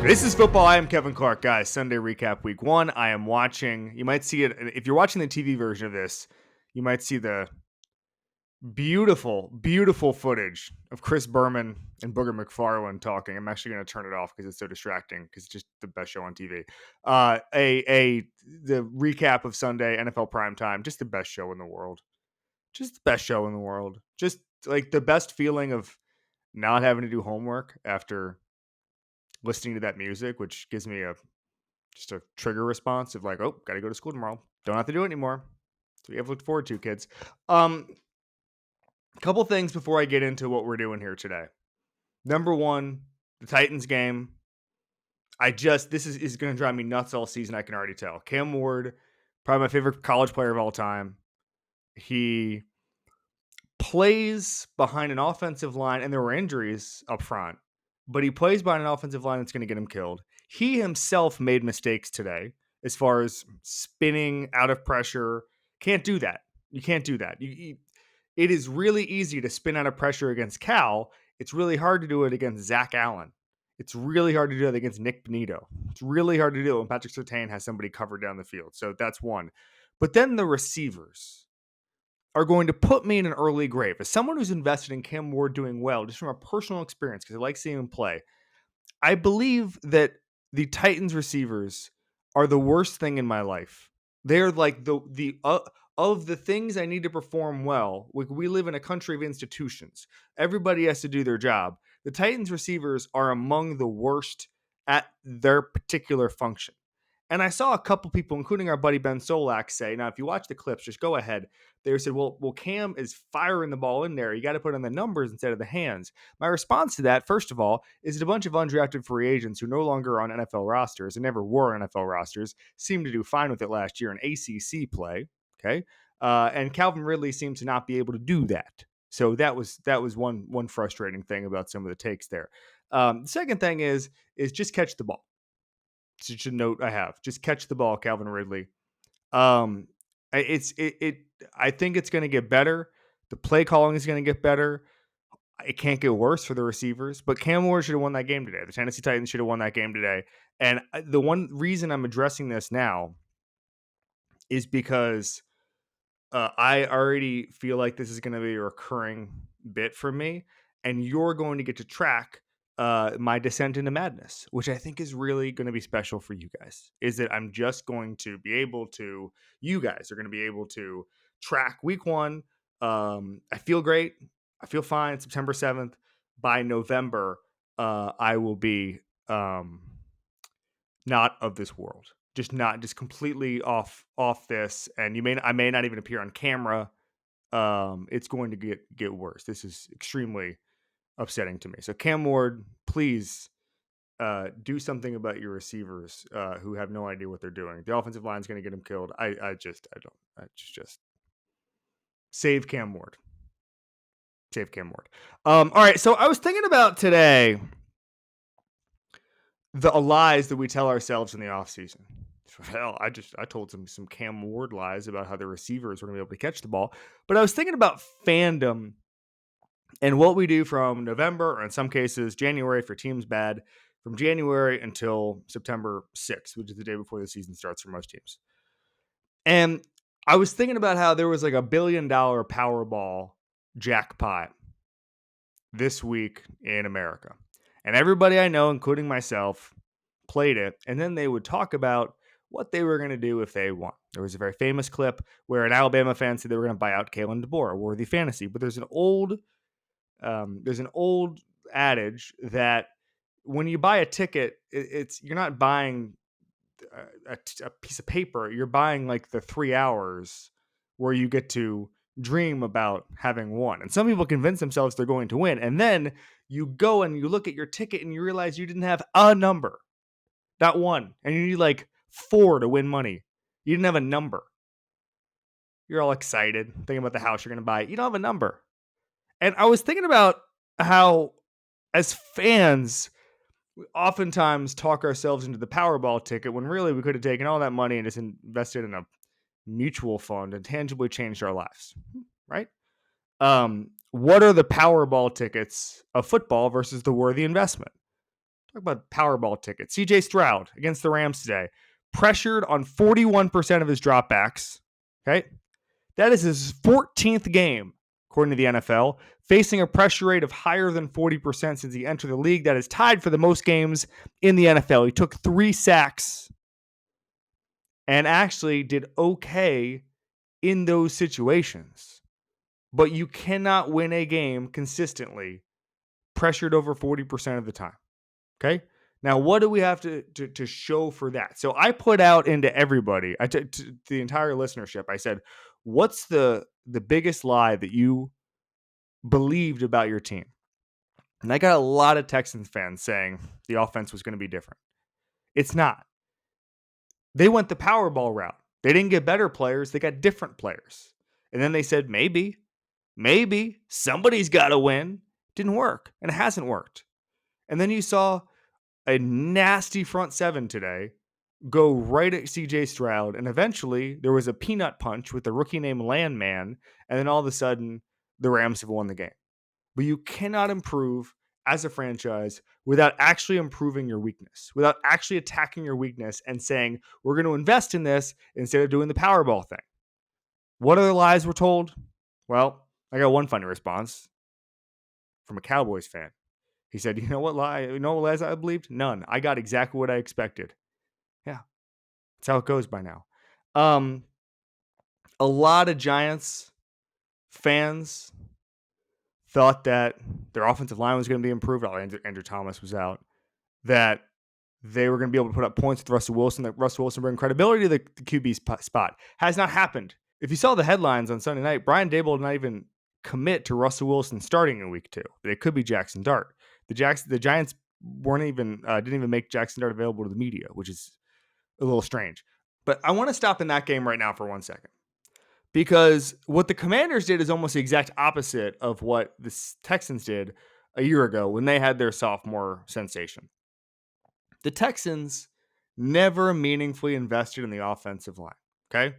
This is football. I am Kevin Clark, guys. Sunday recap week 1. I am watching. You might see it if you're watching the TV version of this. You might see the beautiful, beautiful footage of Chris Berman and Booger McFarland talking. I'm actually going to turn it off because it's so distracting. Because it's just the best show on TV. The recap of Sunday NFL primetime. Just the best show in the world. Just the best show in the world. Just like the best feeling of not having to do homework after listening to that music, which gives me just a trigger response of like, oh, got to go to school tomorrow. Don't have to do it anymore. So we have to look forward to, kids. A couple things before I get into what we're doing here today. Number one, the Titans game. This is going to drive me nuts all season. I can already tell. Cam Ward, probably my favorite college player of all time. He plays behind an offensive line, and there were injuries up front, but he plays behind an offensive line that's going to get him killed. He himself made mistakes today as far as spinning out of pressure. Can't do that. You can't do that. It is really easy to spin out of pressure against Cal. It's really hard to do it against Zach Allen. It's really hard to do it against Nick Benito. It's really hard to do it when Patrick Surtain has somebody covered down the field. So that's one. But then the receivers are going to put me in an early grave. As someone who's invested in Cam Ward doing well, just from a personal experience, because I like seeing him play, I believe that the Titans receivers are the worst thing in my life. They're like the of the things I need to perform well. We live in a country of institutions. Everybody has to do their job. The Titans receivers are among the worst at their particular function. And I saw a couple people, including our buddy Ben Solak, say, now, if you watch the clips, just go ahead. They said, well, Cam is firing the ball in there. You got to put on the numbers instead of the hands. My response to that, first of all, is that a bunch of undrafted free agents who no longer are on NFL rosters and never were on NFL rosters seemed to do fine with it last year in ACC play. Okay. And Calvin Ridley seemed to not be able to do that. So that was one frustrating thing about some of the takes there. The second thing is just catch the ball. It's a note I have. Just catch the ball, Calvin Ridley. I think it's going to get better. The play calling is going to get better. It can't get worse for the receivers, but Cam Ward should have won that game today. The Tennessee Titans should have won that game today. And the one reason I'm addressing this now is because I already feel like this is going to be a recurring bit for me, and you're going to get to track my descent into madness, which I think is really going to be special for you guys. Is that I'm just going to be able to, you guys are going to be able to track week 1. I feel great. I feel fine. September 7th. By November, I will be not of this world. Just completely off this. And I may not even appear on camera. It's going to get worse. This is extremely upsetting to me. So Cam Ward, please do something about your receivers who have no idea what they're doing. The offensive line is going to get him killed. I just save Cam Ward. Save Cam Ward. All right. So I was thinking about today the lies that we tell ourselves in the offseason. Hell, I told some Cam Ward lies about how the receivers were going to be able to catch the ball. But I was thinking about fandom and what we do from November, or in some cases January for teams bad, from January until September 6th, which is the day before the season starts for most teams. And I was thinking about how there was like $1 billion Powerball jackpot this week in America. And everybody I know, including myself, played it. And then they would talk about what they were going to do if they won. There was a very famous clip where an Alabama fan said they were going to buy out Kalen DeBoer, a worthy fantasy. But there's an old adage that when you buy a ticket, you're not buying a piece of paper. You're buying like the 3 hours where you get to dream about having won. And some people convince themselves they're going to win. And then you go and you look at your ticket and you realize you didn't have a number, not one. And you need like 4 to win money. You didn't have a number. You're all excited, thinking about the house you're going to buy. You don't have a number. And I was thinking about how, as fans, we oftentimes talk ourselves into the Powerball ticket when really we could have taken all that money and just invested in a mutual fund and tangibly changed our lives, right? What are the Powerball tickets of football versus the worthy investment? Talk about Powerball tickets. CJ Stroud against the Rams today, pressured on 41% of his dropbacks. Okay. That is his 14th game, according to the NFL, facing a pressure rate of higher than 40% since he entered the league. That is tied for the most games in the NFL. He took 3 sacks and actually did okay in those situations. But you cannot win a game consistently pressured over 40% of the time. Okay. Now, what do we have to show for that? So I put out into everybody, to the entire listenership, I said, what's the biggest lie that you believed about your team? And I got a lot of Texans fans saying the offense was going to be different. It's not. They went the Powerball route. They didn't get better players. They got different players. And then they said, maybe somebody's got to win. Didn't work. And it hasn't worked. And then you saw a nasty front seven today go right at CJ Stroud. And eventually there was a peanut punch with a rookie named Landman. And then all of a sudden the Rams have won the game. But you cannot improve as a franchise without actually improving your weakness, without actually attacking your weakness and saying, we're going to invest in this instead of doing the Powerball thing. What other lies were told? Well, I got one funny response from a Cowboys fan. He said, you know what lies I believed? None. I got exactly what I expected. Yeah. That's how it goes by now. A lot of Giants fans thought that their offensive line was going to be improved. Andrew Thomas was out. That they were going to be able to put up points with Russell Wilson, that Russell Wilson bring credibility to the QB spot. Has not happened. If you saw the headlines on Sunday night, Brian Daboll did not even commit to Russell Wilson starting in week 2. It could be Jackson Dart. The Giants didn't even make Jackson Dart available to the media, which is a little strange. But I want to stop in that game right now for 1 second. Because what the Commanders did is almost the exact opposite of what the Texans did a year ago when they had their sophomore sensation. The Texans never meaningfully invested in the offensive line, okay?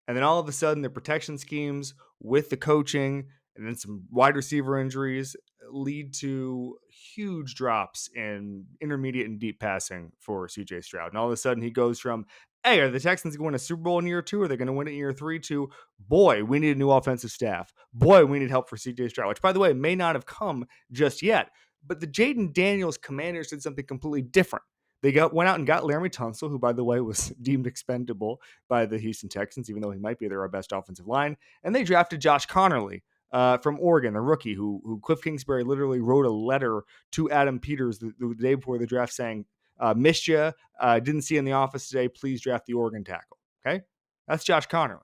And then all of a sudden, the protection schemes with the coaching and then some wide receiver injuries lead to huge drops in intermediate and deep passing for CJ Stroud. And all of a sudden, he goes from, hey, are the Texans going to win a Super Bowl in year 2? Or are they going to win it in year 3? To, boy, we need a new offensive staff. Boy, we need help for CJ Stroud, which, by the way, may not have come just yet. But the Jaden Daniels Commanders did something completely different. They went out and got Laramie Tunsil, who, by the way, was deemed expendable by the Houston Texans, even though he might be their best offensive line. And they drafted Josh Connerly from Oregon, the rookie, who Cliff Kingsbury literally wrote a letter to Adam Peters the day before the draft saying, missed you, didn't see you in the office today, please draft the Oregon tackle. Okay? That's Josh Connerly.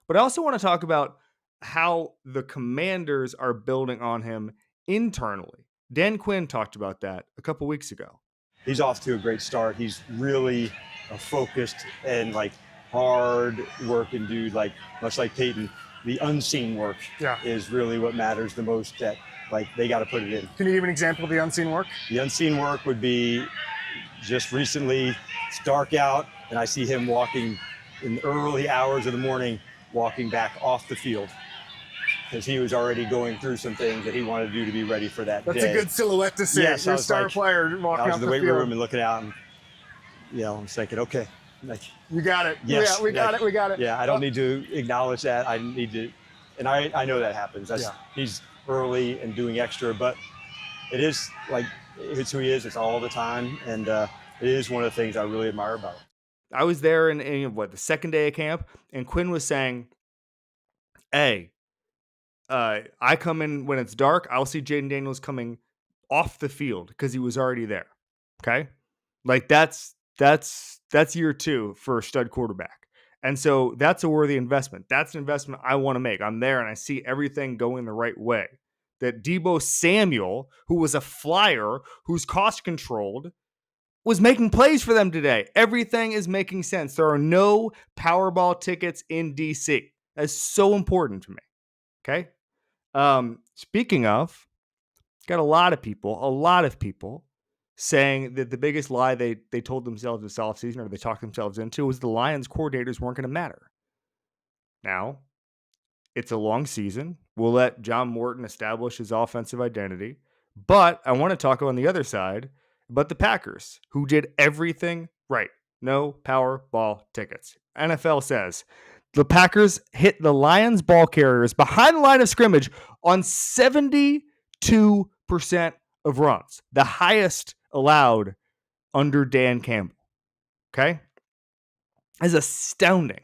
But I also want to talk about how the Commanders are building on him internally. Dan Quinn talked about that a couple weeks ago. He's off to a great start. He's really a focused and hard working dude, much like Peyton. The unseen work is really what matters the most. That they got to put it in. Can you give an example of the unseen work? The unseen work would be just recently. It's dark out, and I see him walking in the early hours of the morning, walking back off the field. Because he was already going through some things that he wanted to do to be ready for that That's day. That's a good silhouette to see. Yes, your star player walking I was off in the the weight field. room and looking out, and I'm thinking, okay, you got it. Yes, yeah, we got it. Yeah, I don't need to acknowledge that. I need to, and I know that happens. He's early and doing extra, but it is it's who he is. It's all the time, and it is one of the things I really admire about him. I was there in the second day of camp, and Quinn was saying, hey, I come in when it's dark. I'll see Jaden Daniels coming off the field because he was already there. Okay, that's year 2 for a stud quarterback, and so that's a worthy investment. That's an investment I want to make. I'm there and I see everything going the right way. That Deebo Samuel, who was a flyer, who's cost controlled, was making plays for them today. Everything is making sense. There are no Powerball tickets in DC. That's so important to me. Okay. Speaking of, got a lot of people saying that the biggest lie they told themselves this offseason, or they talked themselves into, was the Lions coordinators weren't going to matter. Now, it's a long season. We'll let John Morton establish his offensive identity. But I want to talk on the other side but the Packers, who did everything right. No Powerball tickets. NFL says the Packers hit the Lions ball carriers behind the line of scrimmage on 72% of runs, the highest allowed under Dan Campbell. Okay? That's astounding.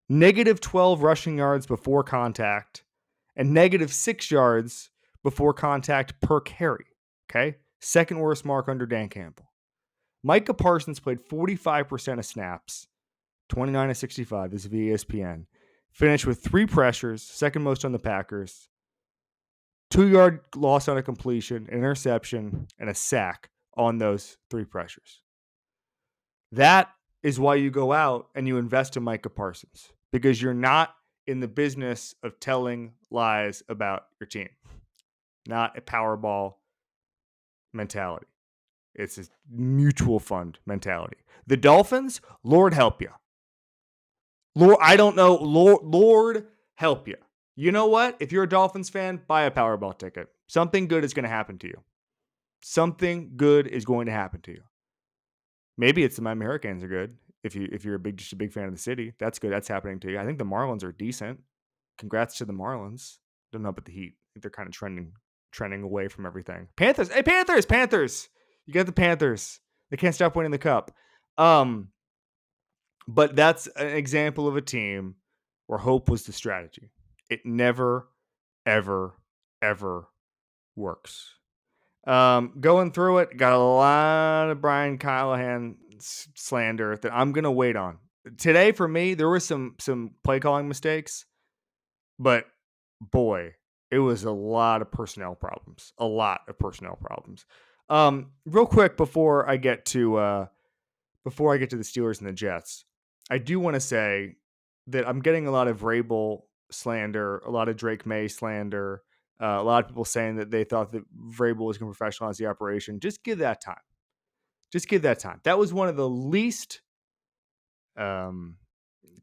Negative 12 rushing yards before contact and negative 6 yards before contact per carry. Okay? Second worst mark under Dan Campbell. Micah Parsons played 45% of snaps, 29 of 65. This is via ESPN. Finished with 3 pressures, second most on the Packers. 2-yard loss on a completion, an interception, and a sack on those 3 pressures. That is why you go out and you invest in Micah Parsons, because you're not in the business of telling lies about your team. Not a Powerball mentality. It's a mutual fund mentality. The Dolphins, Lord help you. Lord, I don't know. Lord help you. You know what? If you're a Dolphins fan, buy a Powerball ticket. Something good is going to happen to you. Something good is going to happen to you. Maybe it's the Miami Hurricanes are good. If you're just a big fan of the city, that's good. That's happening to you. I think the Marlins are decent. Congrats to the Marlins. Don't know about the Heat. I think they're kind of trending away from everything. Panthers. Hey, Panthers. You got the Panthers. They can't stop winning the cup. But that's an example of a team where hope was the strategy. It never, ever, ever works. Going through it, got a lot of Brian Callahan slander that I'm going to wait on. Today, for me, there were some play calling mistakes, but boy, it was a lot of personnel problems. Real quick before I get to the Steelers and the Jets, I do want to say that I'm getting a lot of Vrabel slander, a lot of Drake May slander, a lot of people saying that they thought that Vrabel was going to professionalize the operation. Just give that time. That was one of the least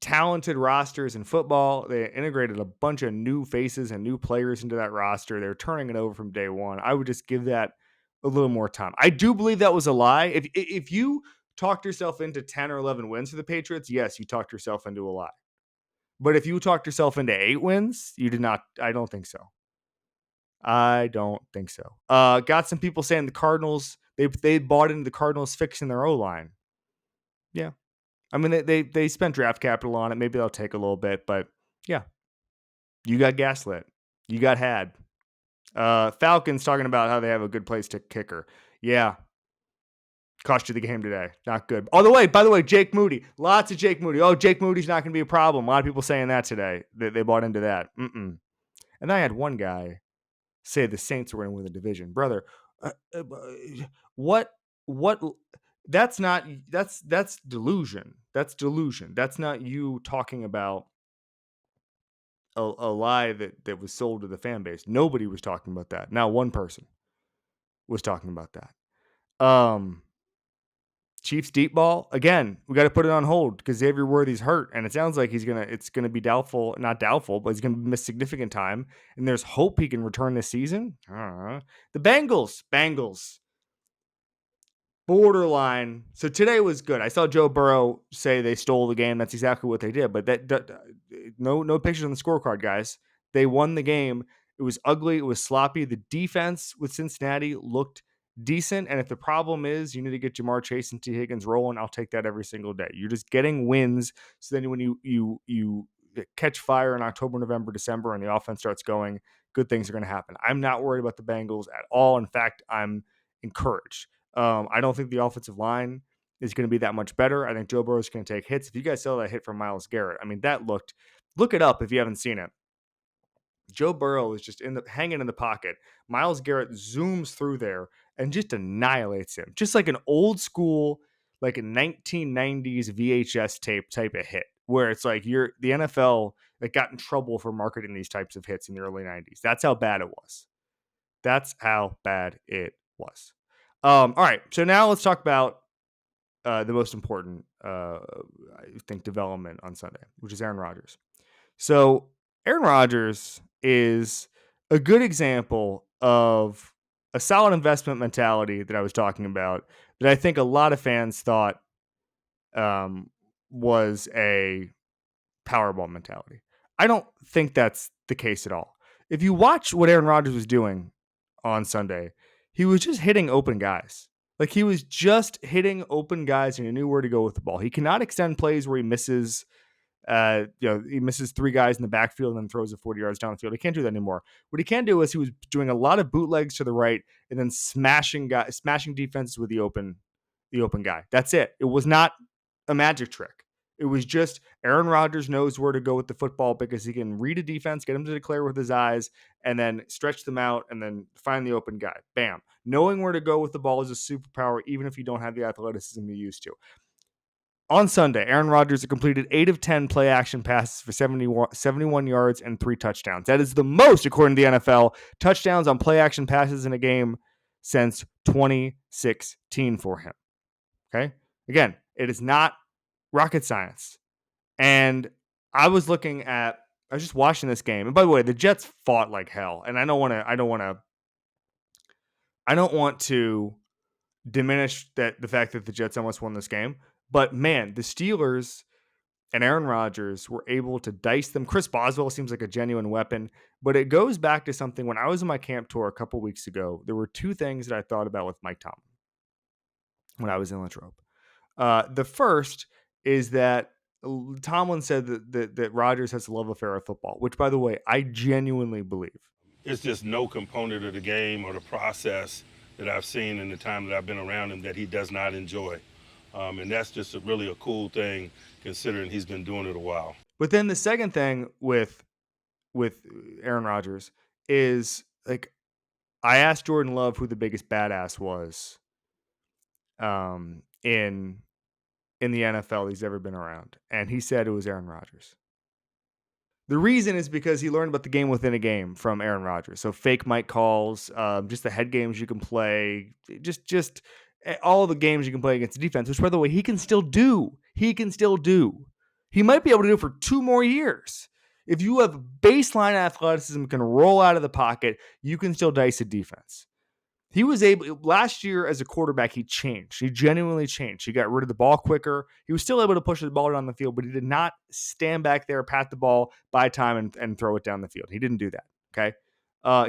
talented rosters in football. They integrated a bunch of new faces and new players into that roster. They're turning it over from day one. I would just give that a little more time. I do believe that was a lie. If you talked yourself into 10 or 11 wins for the Patriots, yes, you talked yourself into a lie. But if you talked yourself into 8 wins, you did not. I don't think so. Got some people saying the Cardinals, they bought into the Cardinals fixing their O-line. Yeah. I mean, they spent draft capital on it. Maybe they'll take a little bit, but yeah. You got gaslit. You got had. Falcons talking about how they have a good place to kicker. Yeah. Cost you the game today. Not good. By the way, Jake Moody. Lots of Jake Moody. Oh, Jake Moody's not going to be a problem. A lot of people saying that today. They bought into that. And I had one guy say the Saints were going to win the division. Brother, what? That's delusion. That's delusion. That's not you talking about a lie that was sold to the fan base. Nobody was talking about that. Now one person was talking about that. Chiefs deep ball again. We got to put it on hold because Xavier Worthy's hurt, and it sounds like it's gonna be doubtful, not doubtful, but he's gonna miss significant time. And there's hope he can return this season. The Bengals, borderline. So today was good. I saw Joe Burrow say they stole the game. That's exactly what they did. But no pictures on the scorecard, guys. They won the game. It was ugly. It was sloppy. The defense with Cincinnati looked decent. And if the problem is you need to get Jamar Chase and T. Higgins rolling, I'll take that every single day. You're just getting wins. So then when you catch fire in October, November, December, and the offense starts going, good things are going to happen. I'm not worried about the Bengals at all. In fact, I'm encouraged. I don't think the offensive line is going to be that much better. I think Joe Burrow is going to take hits. If you guys saw that hit from Myles Garrett, I mean, look it up if you haven't seen it. Joe Burrow is just hanging in the pocket. Myles Garrett zooms through there and just annihilates him. Just like an old school, like a 1990s VHS tape type of hit, where it's like the NFL that got in trouble for marketing these types of hits in the early 90s. That's how bad it was. All right, so now let's talk about the most important, I think, development on Sunday, which is Aaron Rodgers. So Aaron Rodgers is a good example of a solid investment mentality that I was talking about that I think a lot of fans thought was a Powerball mentality. I don't think that's the case at all. If you watch what Aaron Rodgers was doing on Sunday, he was just hitting open guys. Like he was just hitting open guys and he knew where to go with the ball. He cannot extend plays where he misses he misses three guys in the backfield and then throws it 40 yards down the field. He can't do that anymore. What he can do is he was doing a lot of bootlegs to the right and then smashing defenses with the open guy. That's it. It was not a magic trick. It was just Aaron Rodgers knows where to go with the football because he can read a defense, get him to declare with his eyes, and then stretch them out and then find the open guy. Bam. Knowing where to go with the ball is a superpower, even if you don't have the athleticism you used to. On Sunday, Aaron Rodgers completed 8 of 10 play action passes for 71 yards and 3 touchdowns. That is the most, according to the NFL, touchdowns on play action passes in a game since 2016 for him. Okay? Again, it is not rocket science. And I was just watching this game. And by the way, the Jets fought like hell. And I don't want to diminish the fact that the Jets almost won this game. But man, the Steelers and Aaron Rodgers were able to dice them. Chris Boswell seems like a genuine weapon, but it goes back to something when I was on my camp tour a couple weeks ago. There were 2 things that I thought about with Mike Tomlin when I was in Latrobe. The first is that Tomlin said that Rodgers has a love affair with football, which, by the way, I genuinely believe. It's just no component of the game or the process that I've seen in the time that I've been around him that he does not enjoy. And that's just really a cool thing considering he's been doing it a while. But then the second thing with Aaron Rodgers is, like, I asked Jordan Love who the biggest badass was in the NFL he's ever been around. And he said it was Aaron Rodgers. The reason is because he learned about the game within a game from Aaron Rodgers. So fake mic calls, just the head games you can play, just all the games you can play against the defense, which, by the way, he can still do. He might be able to do it for 2 more years. If you have baseline athleticism, can roll out of the pocket, you can still dice a defense. He was able, last year as a quarterback, he changed. He genuinely changed. He got rid of the ball quicker. He was still able to push the ball down the field, but he did not stand back there, pat the ball, buy time, and throw it down the field. He didn't do that, okay?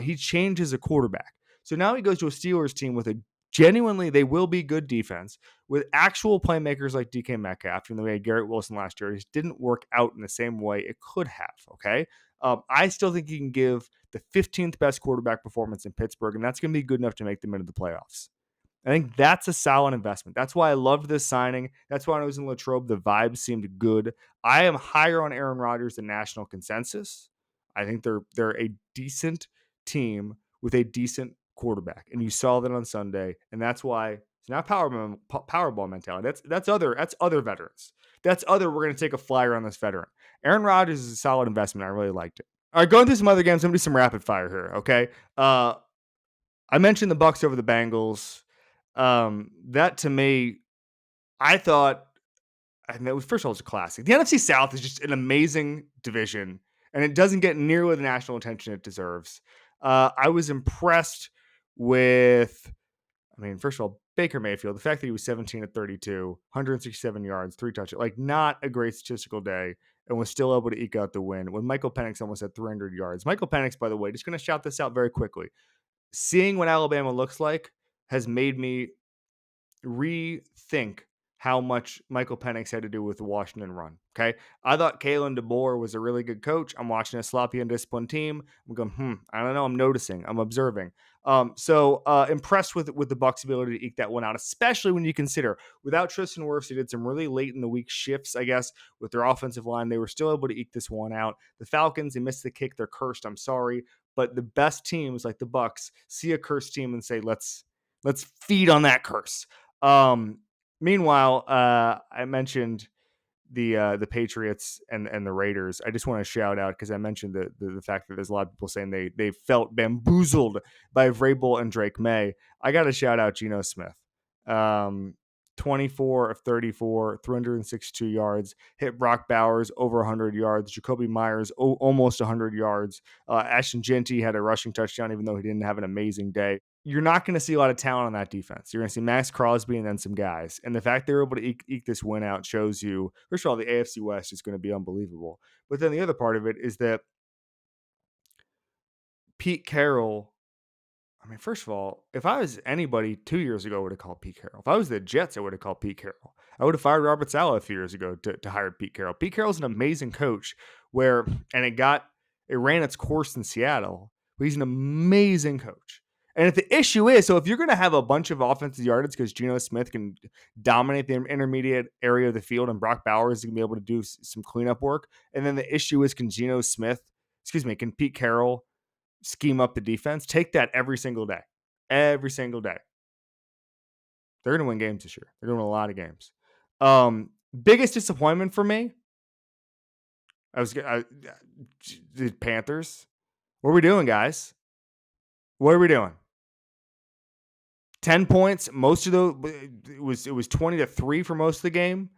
He changed as a quarterback. So now he goes to a Steelers team with they will be good defense, with actual playmakers like DK Metcalf, and the way Garrett Wilson last year. It just didn't work out in the same way it could have, okay? I still think he can give the 15th best quarterback performance in Pittsburgh, and that's going to be good enough to make them into the playoffs. I think that's a solid investment. That's why I loved this signing. That's why when I was in Latrobe, the vibes seemed good. I am higher on Aaron Rodgers than national consensus. I think they're a decent team with a decent quarterback, and you saw that on Sunday, and that's why it's not Powerball mentality. That's other veterans. That's other. We're going to take a flyer on this veteran. Aaron Rodgers is a solid investment. I really liked it. All right, going through some other games. I'm going to do some rapid fire here, okay? I mentioned the Bucs over the Bengals. That, to me, I thought, first of all, it's a classic. The NFC South is just an amazing division, and it doesn't get nearly the national attention it deserves. I was impressed with, first of all, Baker Mayfield. The fact that he was 17 at 32, 167 yards, 3 touchdowns, like not a great statistical day, and was still able to eke out the win when Michael Penix almost had 300 yards. Michael Penix, by the way, just going to shout this out very quickly. Seeing what Alabama looks like has made me rethink how much Michael Penix had to do with the Washington run. Okay. I thought Kalen DeBoer was a really good coach. I'm watching a sloppy and disciplined team. I'm going, I don't know. I'm noticing. I'm observing. So impressed with the Bucs' ability to eke that one out, especially when you consider without Tristan Wirfs, they did some really late in the week shifts, I guess, with their offensive line. They were still able to eke this one out. The Falcons, they missed the kick. They're cursed. I'm sorry. But the best teams like the Bucs see a cursed team and say, let's feed on that curse. Meanwhile, I mentioned the Patriots and the Raiders. I just want to shout out because I mentioned the fact that there's a lot of people saying they felt bamboozled by Vrabel and Drake May. I got to shout out Geno Smith. 24 of 34, 362 yards. Hit Brock Bowers over 100 yards. Jacoby Myers almost 100 yards. Ashton Jeanty had a rushing touchdown, even though he didn't have an amazing day. You're not going to see a lot of talent on that defense. You're going to see Max Crosby and then some guys. And the fact they were able to eke this win out shows you, first of all, the AFC West is going to be unbelievable. But then the other part of it is that Pete Carroll, I mean, first of all, if I was anybody 2 years ago, I would have called Pete Carroll. If I was the Jets, I would have called Pete Carroll. I would have fired Robert Saleh a few years ago to hire Pete Carroll. Pete Carroll's an amazing coach it ran its course in Seattle, but he's an amazing coach. And if the issue is, so if you're going to have a bunch of offensive yardage because Geno Smith can dominate the intermediate area of the field and Brock Bowers is going to be able to do some cleanup work, and then the issue is can Pete Carroll scheme up the defense, take that every single day. Every single day. They're going to win games this year. They're going to win a lot of games. Biggest disappointment for me, the Panthers. What are we doing, guys? What are we doing? 10 points. Most of it was 20-3 for most of the game.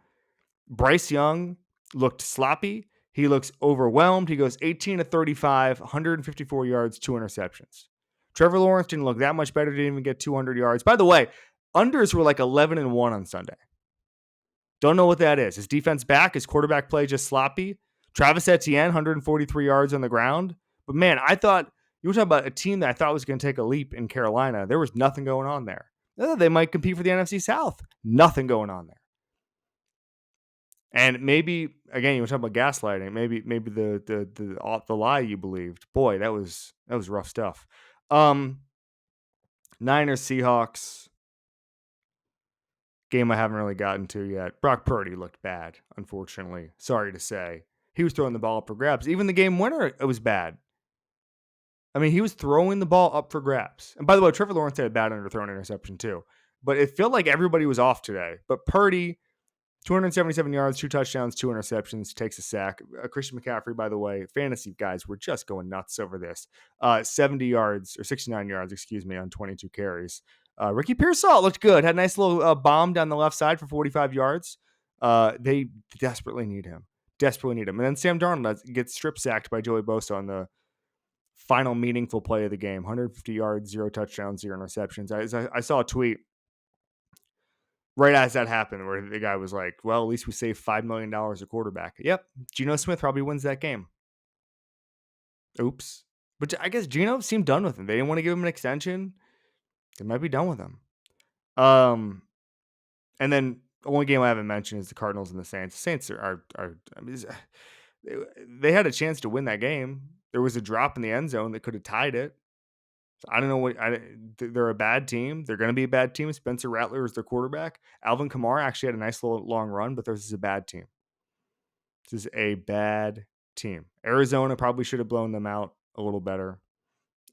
Bryce Young looked sloppy. He looks overwhelmed. He goes 18 of 35, 154 yards, 2 interceptions. Trevor Lawrence didn't look that much better. Didn't even get 200 yards. By the way, unders were like 11-1 on Sunday. Don't know what that is. His defense back, his quarterback play just sloppy. Travis Etienne, 143 yards on the ground. But man, I thought, you were talking about a team that I thought was going to take a leap in Carolina. There was nothing going on there. They might compete for the NFC South. Nothing going on there. And maybe, again, you were talking about gaslighting. Maybe the lie you believed. Boy, that was rough stuff. Niners Seahawks game I haven't really gotten to yet. Brock Purdy looked bad, unfortunately. Sorry to say. He was throwing the ball up for grabs. Even the game winner, it was bad. I mean, he was throwing the ball up for grabs. And by the way, Trevor Lawrence had a bad underthrown interception too. But it felt like everybody was off today. But Purdy, 277 yards, 2 touchdowns, 2 interceptions, takes a sack. Christian McCaffrey, by the way, fantasy guys were just going nuts over this. 69 yards, on 22 carries. Ricky Pearsall looked good. Had a nice little bomb down the left side for 45 yards. They desperately need him. And then Sam Darnold gets strip sacked by Joey Bosa on the final meaningful play of the game. 150 yards, 0 touchdowns, 0 interceptions. I saw a tweet right as that happened where the guy was like, well, at least we saved $5 million a quarterback. Yep. Geno Smith probably wins that game. Oops. But I guess Geno seemed done with him. They didn't want to give him an extension. They might be done with him. And then the only game I haven't mentioned is the Cardinals and the Saints. The Saints they had a chance to win that game. There was a drop in the end zone that could have tied it. So I don't know they're a bad team. They're going to be a bad team. Spencer Rattler is their quarterback. Alvin Kamara actually had a nice little long run, but this is a bad team. Arizona probably should have blown them out a little better.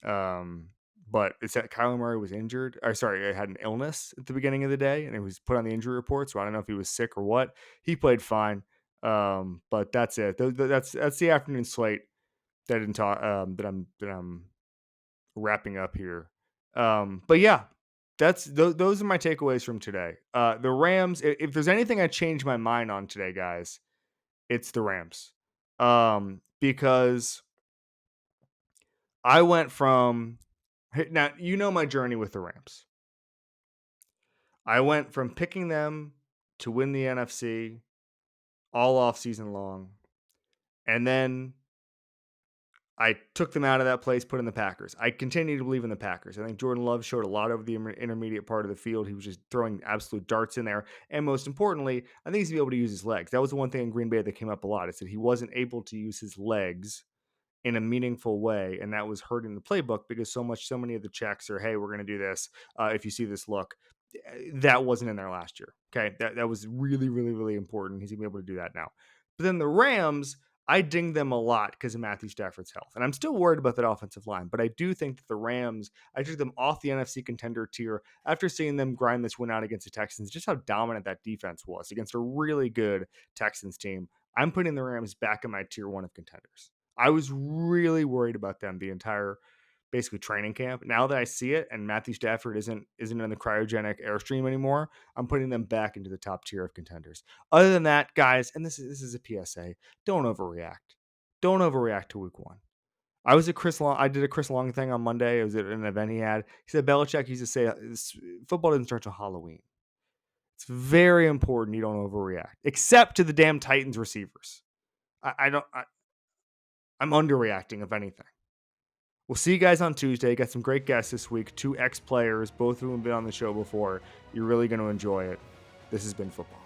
But it's that Kyler Murray was injured. Had an illness at the beginning of the day, and he was put on the injury report. So I don't know if he was sick or what. He played fine. But that's it. That's the afternoon slate that that I'm wrapping up here. But yeah, those are my takeaways from today. The Rams. If there's anything I changed my mind on today, guys, it's the Rams. Because I went from, now you know my journey with the Rams. I went from picking them to win the NFC all off season long, and then I took them out of that place, put in the Packers. I continue to believe in the Packers. I think Jordan Love showed a lot over the intermediate part of the field. He was just throwing absolute darts in there. And most importantly, I think he's going to be able to use his legs. That was the one thing in Green Bay that came up a lot. It said he wasn't able to use his legs in a meaningful way, and that was hurting the playbook because so many of the checks are, hey, we're going to do this. If you see this look, that wasn't in there last year. Okay, that was really, really, really important. He's going to be able to do that now. But then the Rams, I ding them a lot because of Matthew Stafford's health. And I'm still worried about that offensive line. But I do think that the Rams, I took them off the NFC contender tier after seeing them grind this win out against the Texans, just how dominant that defense was against a really good Texans team. I'm putting the Rams back in my tier 1 of contenders. I was really worried about them the entire basically training camp. Now that I see it and Matthew Stafford isn't in the cryogenic airstream anymore, I'm putting them back into the top tier of contenders. Other than that, guys, and this is a PSA, don't overreact. Don't overreact to week 1. I did a Chris Long thing on Monday. It was at an event he had. He said Belichick used to say football doesn't start till Halloween. It's very important you don't overreact, except to the damn Titans receivers. I'm underreacting, if anything. We'll see you guys on Tuesday. Got some great guests this week. 2 ex-players, both of them have been on the show before. You're really going to enjoy it. This has been football.